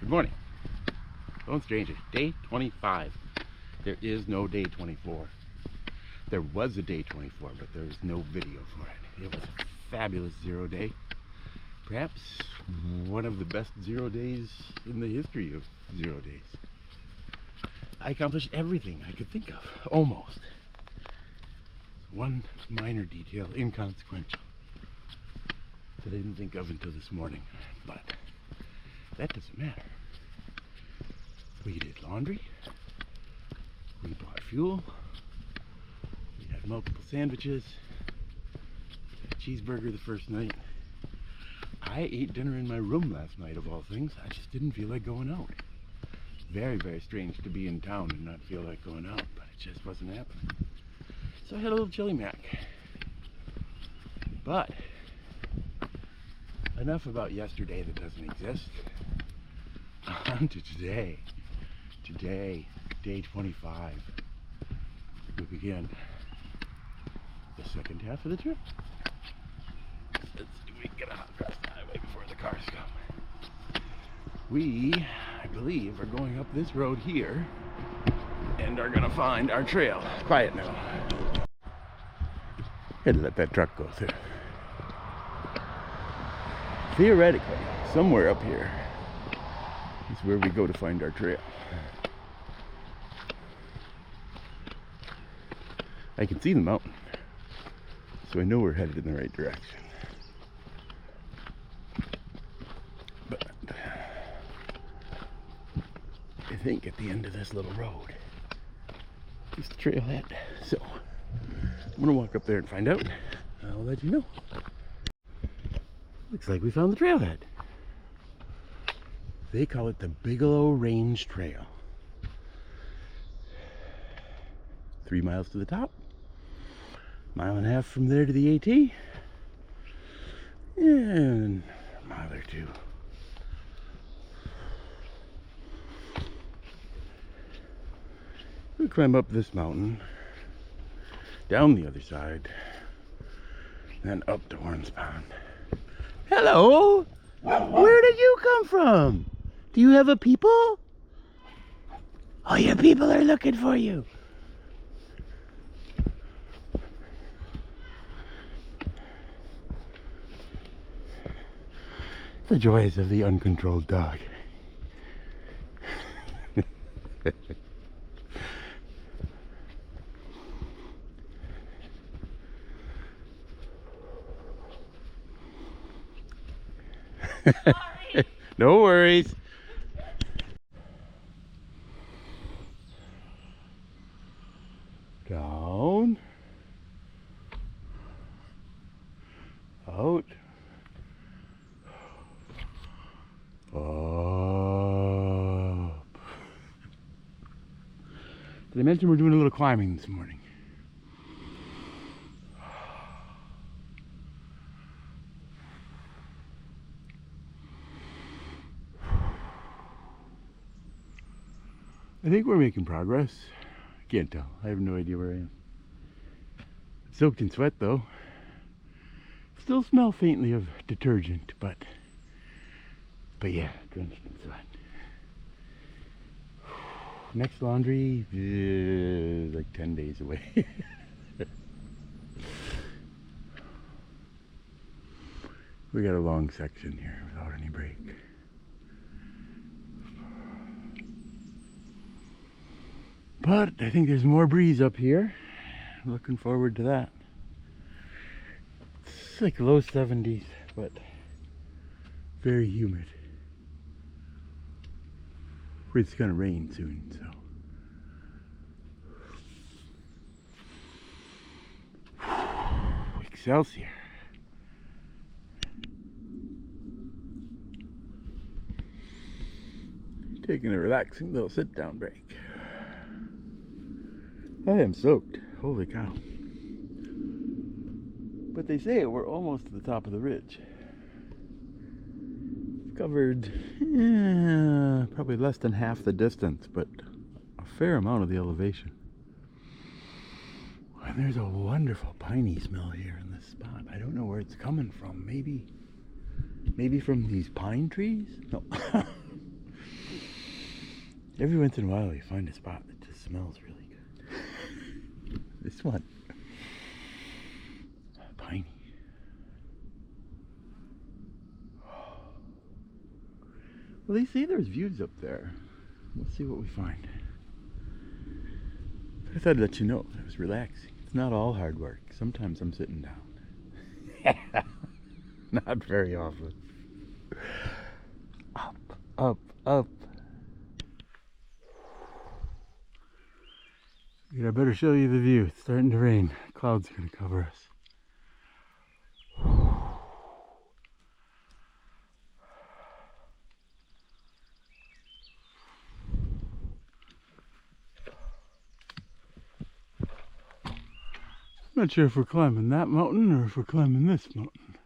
Good morning. Don't stranger. Day 25. There is no day 24. There was a day 24, but there was no video for it. It was a fabulous 0 day. Perhaps one of the best 0 days in the history of 0 days. I accomplished everything I could think of, almost. One minor detail, inconsequential, that I didn't think of until this morning, but that doesn't matter. We did laundry, we bought fuel, we had multiple sandwiches, a cheeseburger the first night. I ate dinner in my room last night, of all things. I just didn't feel like going out. Very, very strange to be in town and not feel like going out, but it just wasn't happening. So I had a little chili mac. But enough about yesterday that doesn't exist. On to today. Today, day 25. We begin the second half of the trip. Let's see if we can get out across the highway before the cars come. We, I believe, are going up this road here and are gonna find our trail. Quiet now. Gotta let that truck go through. Theoretically, somewhere up here is where we go to find our trail. I can see the mountain, so I know we're headed in the right direction. But I think at the end of this little road is the trailhead. So I'm gonna walk up there and find out. I'll let you know. Looks like we found the trailhead. They call it the Bigelow Range Trail. 3 miles to the top. 1.5 miles from there to the AT. And a mile or two. We climb up this mountain, down the other side, then up to Horns Pond. Hello! Where did you come from? Do you have a people? Oh, your people are looking for you. The joys of the uncontrolled dog. No worries. Down. Out. Up. Did I mention we're doing a little climbing this morning? I think we're making progress. I can't tell. I have no idea where I am. Soaked in sweat though. Still smell faintly of detergent, but yeah, drenched in sweat. Next laundry is like 10 days away. We got a long section here without any break. But I think there's more breeze up here. I'm looking forward to that. It's like low 70s, but very humid. It's gonna rain soon, so. Excelsior. Taking a relaxing little sit-down break. I am soaked. Holy cow. But they say we're almost to the top of the ridge. Covered probably less than half the distance, but a fair amount of the elevation. And there's a wonderful piney smell here in this spot. I don't know where it's coming from. Maybe from these pine trees? No. Every once in a while you find a spot that just smells really good. This one. Piney. Well, they say there's views up there. We'll see what we find. I thought I'd let you know. It was relaxing. It's not all hard work. Sometimes I'm sitting down. Not very often. Up, up, up. I better show you the view. It's starting to rain. Clouds are going to cover us. I'm not sure if we're climbing that mountain or if we're climbing this mountain.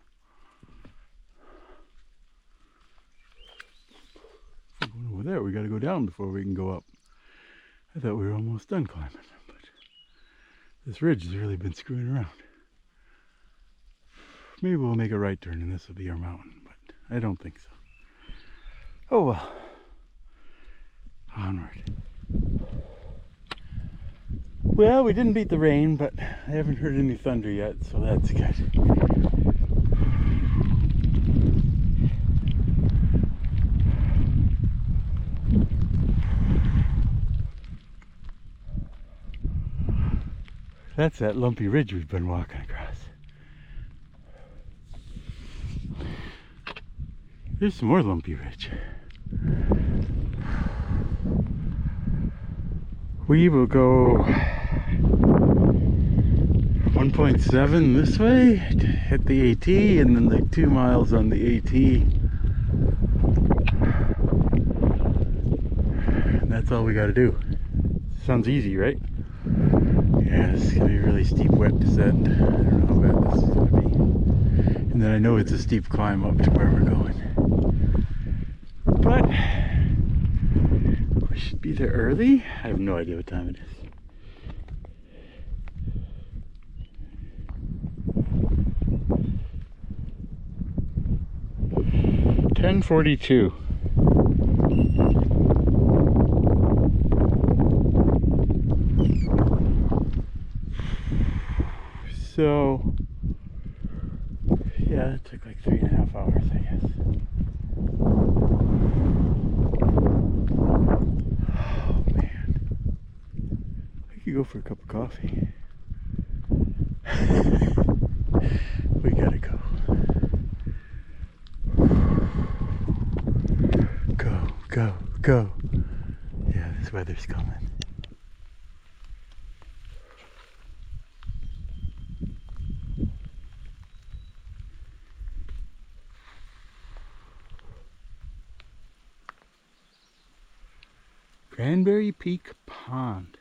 If we're going over there, we got to go down before we can go up. I thought we were almost done climbing, but this ridge has really been screwing around. Maybe we'll make a right turn and this will be our mountain, but I don't think so. Oh well. Onward. Well, we didn't beat the rain, but I haven't heard any thunder yet, so that's good. That's that lumpy ridge we've been walking across. There's some more lumpy ridge. We will go 1.7 this way to hit the AT, and then like 2 miles on the AT. And that's all we got to do. Sounds easy, right? Yeah, this is going to be a really steep wet descent. I don't know how bad this is going to be. And then I know it's a steep climb up to where we're going. But we should be there early. I have no idea what time it is. $10:42. So yeah, it took like 3.5 hours, I guess. Oh man, I could go for a cup of coffee. We gotta go. Go, go, go. Yeah, this weather's coming. Cranberry Peak Pond.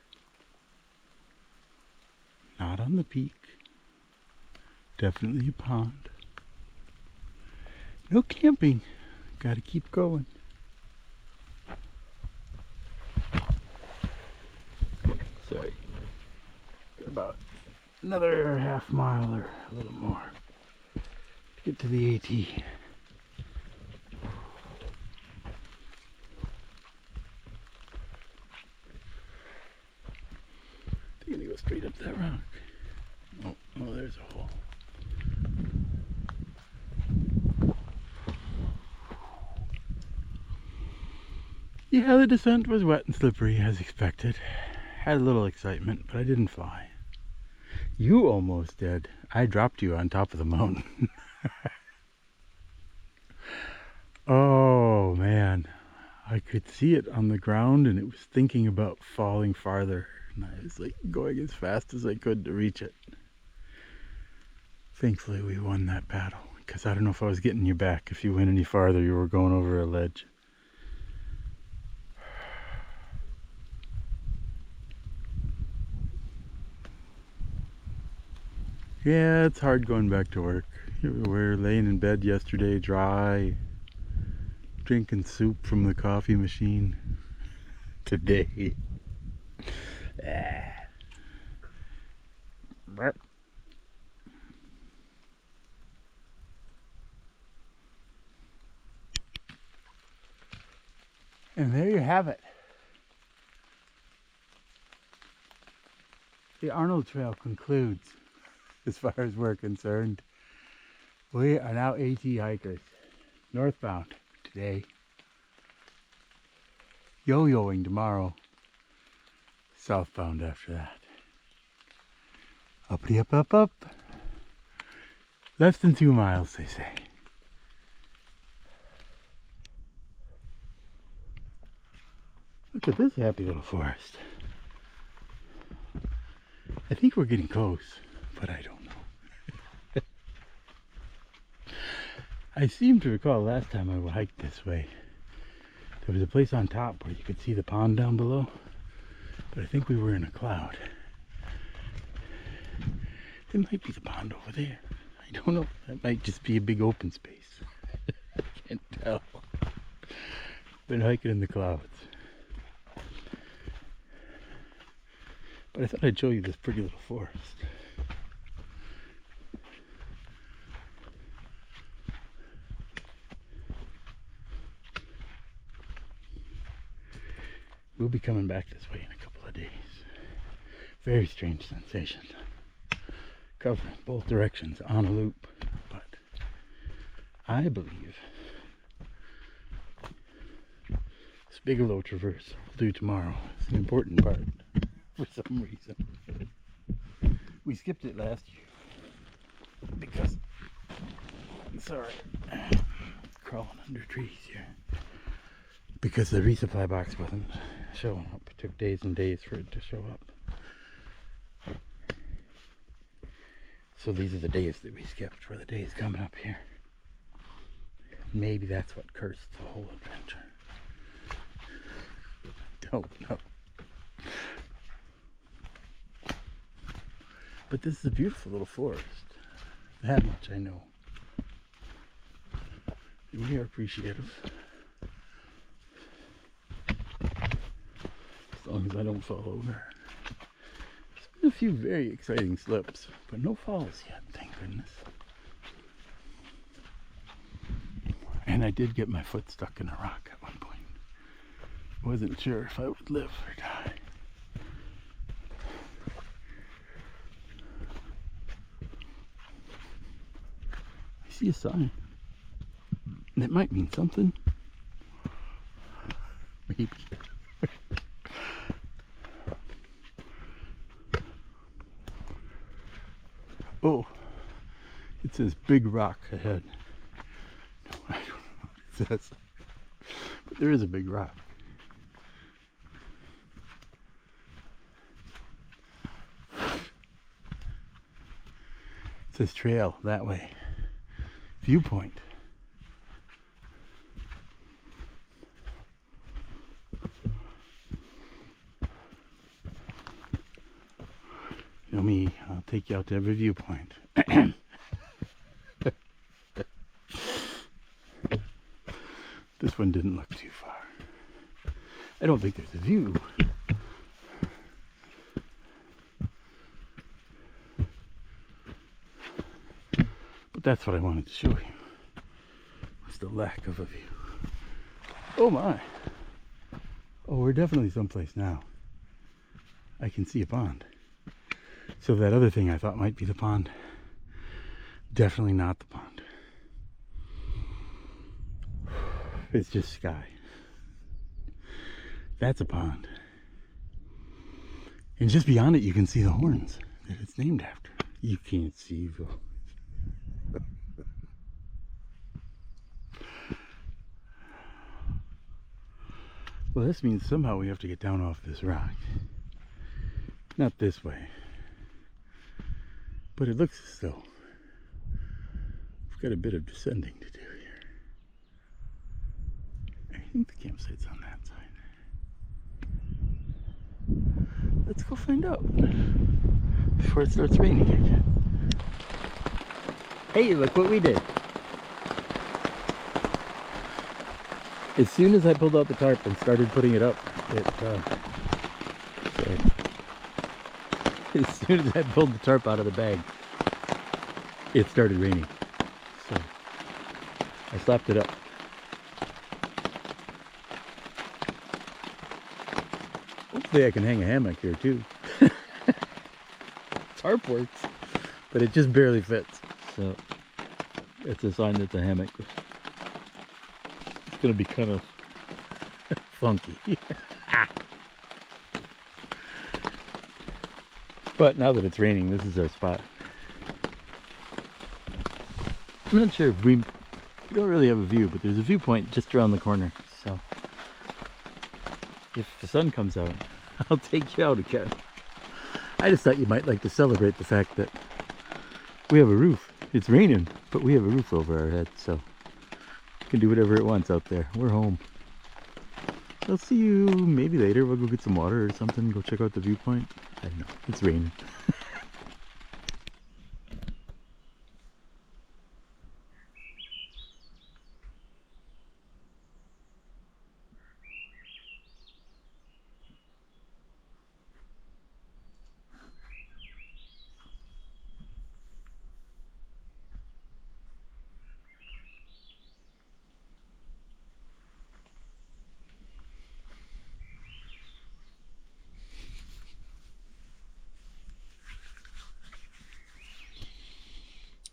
Not on the peak. Definitely a pond. No camping. Gotta keep going. Sorry. Got about another half mile or a little more to get to the AT. You're gonna go straight up that rock. Oh, there's a hole. Yeah, the descent was wet and slippery as expected. Had a little excitement, but I didn't fly. You almost did. I dropped you on top of the mountain. Oh man, I could see it on the ground and it was thinking about falling farther. And I was like going as fast as I could to reach it. Thankfully we won that battle, because I don't know if I was getting you back. If you went any farther, you were going over a ledge. Yeah, it's hard going back to work. We were laying in bed yesterday, dry, drinking soup from the coffee machine. Today. And there you have it. the Arnold Trail concludes as far as we're concerned. We are now AT hikers, northbound today, yo-yoing tomorrow, southbound after that. Uppity up, up, up. Less than 2 miles, they say. Look at this happy little forest. I think we're getting close, but I don't know. I seem to recall last time I hiked this way, there was a place on top where you could see the pond down below, but I think we were in a cloud. It might be the pond over there. I don't know. That might just be a big open space. I can't tell. Been hiking in the clouds. But I thought I'd show you this pretty little forest. We'll be coming back this way in a couple of days. Very strange sensation. Covering both directions on a loop, but I believe this Bigelow traverse we'll do tomorrow is an important part for some reason. We skipped it last year because, sorry, crawling under trees here, because the resupply box wasn't showing up. It took days and days for it to show up. So these are the days that we skipped, were the days coming up here. Maybe that's what cursed the whole adventure. Don't know. But this is a beautiful little forest. That much I know. And we are appreciative. As long as I don't fall over. A few very exciting slips, but no falls yet, thank goodness. And I did get my foot stuck in a rock at one point. Wasn't sure if I would live or die. I see a sign, and it might mean something. Maybe. Oh, it says big rock ahead. No, I don't know what it says. But there is a big rock. It says trail that way. Viewpoint. You know me, I'll take you out to every viewpoint. This one didn't look too far. I don't think there's a view. But that's what I wanted to show you. Was the lack of a view. Oh my. Oh, we're definitely someplace now. I can see a pond. So that other thing I thought might be the pond, definitely not the pond. It's just sky. That's a pond. And just beyond it you can see the horns that it's named after. You can't see the... Well, this means somehow we have to get down off this rock. Not this way. But it looks as though we've got a bit of descending to do here. I think the campsite's on that side. Let's go find out before it starts raining again. Hey, look what we did. As soon as I pulled out the tarp and started putting it up, as soon as I pulled the tarp out of the bag, it started raining. So I slapped it up. Hopefully I can hang a hammock here too. tarp works, but it just barely fits. So it's a sign that the hammock is going to be kind of funky. But now that it's raining, this is our spot. I'm not sure if we don't really have a view, but there's a viewpoint just around the corner. So if the sun comes out, I'll take you out again. I just thought you might like to celebrate the fact that we have a roof. It's raining, but we have a roof over our head, so it can do whatever it wants out there. We're home. I'll see you maybe later. We'll go get some water or something, go check out the viewpoint. I don't know. It's raining.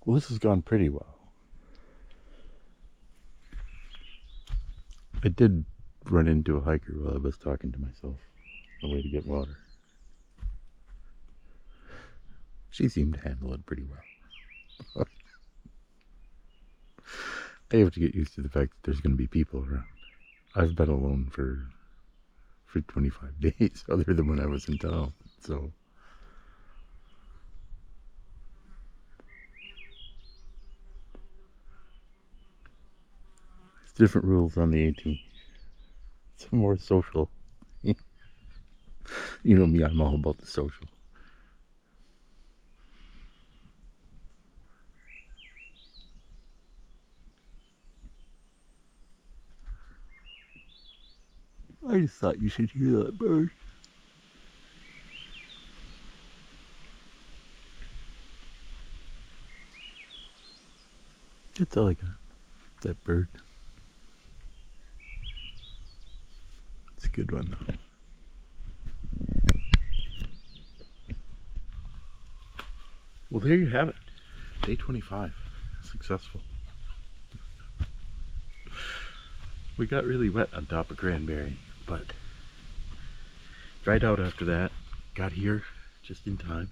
Well, this has gone pretty well. I did run into a hiker while I was talking to myself on the way to get water. She seemed to handle it pretty well. I have to get used to the fact that there's going to be people around. I've been alone for 25 days, other than when I was in town, so... different rules on the 18th. It's more social. You know me, I'm all about the social. I just thought you should hear that bird. That's all I got. That bird. It's a good one though. Well, there you have it. Day 25. Successful. We got really wet on top of Cranberry, but dried out after that. Got here just in time.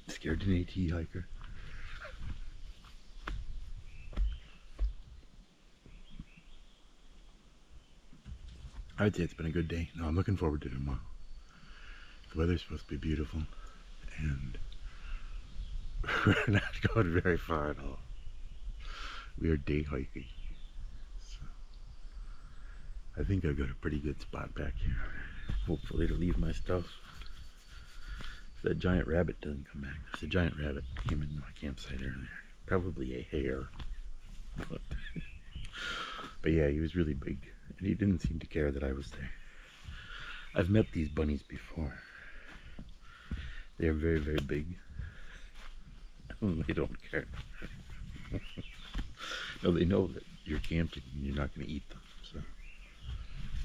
Scared an AT hiker. I would say it's been a good day. No, I'm looking forward to tomorrow. The weather's supposed to be beautiful, and we're not going very far at all. We are day hiking. So I think I've got a pretty good spot back here. Hopefully to leave my stuff. If that giant rabbit doesn't come back. There's a giant rabbit came into my campsite earlier. Probably a hare. But yeah, he was really big. And he didn't seem to care that I was there. I've met these bunnies before. They're very, very big. They don't care. No, they know that you're camping and you're not going to eat them. So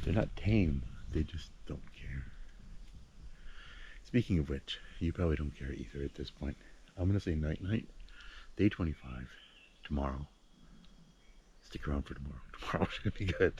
they're not tame. They just don't care. Speaking of which, you probably don't care either at this point. I'm going to say night-night. Day 25. Tomorrow. Stick around for tomorrow. Tomorrow's going to be good.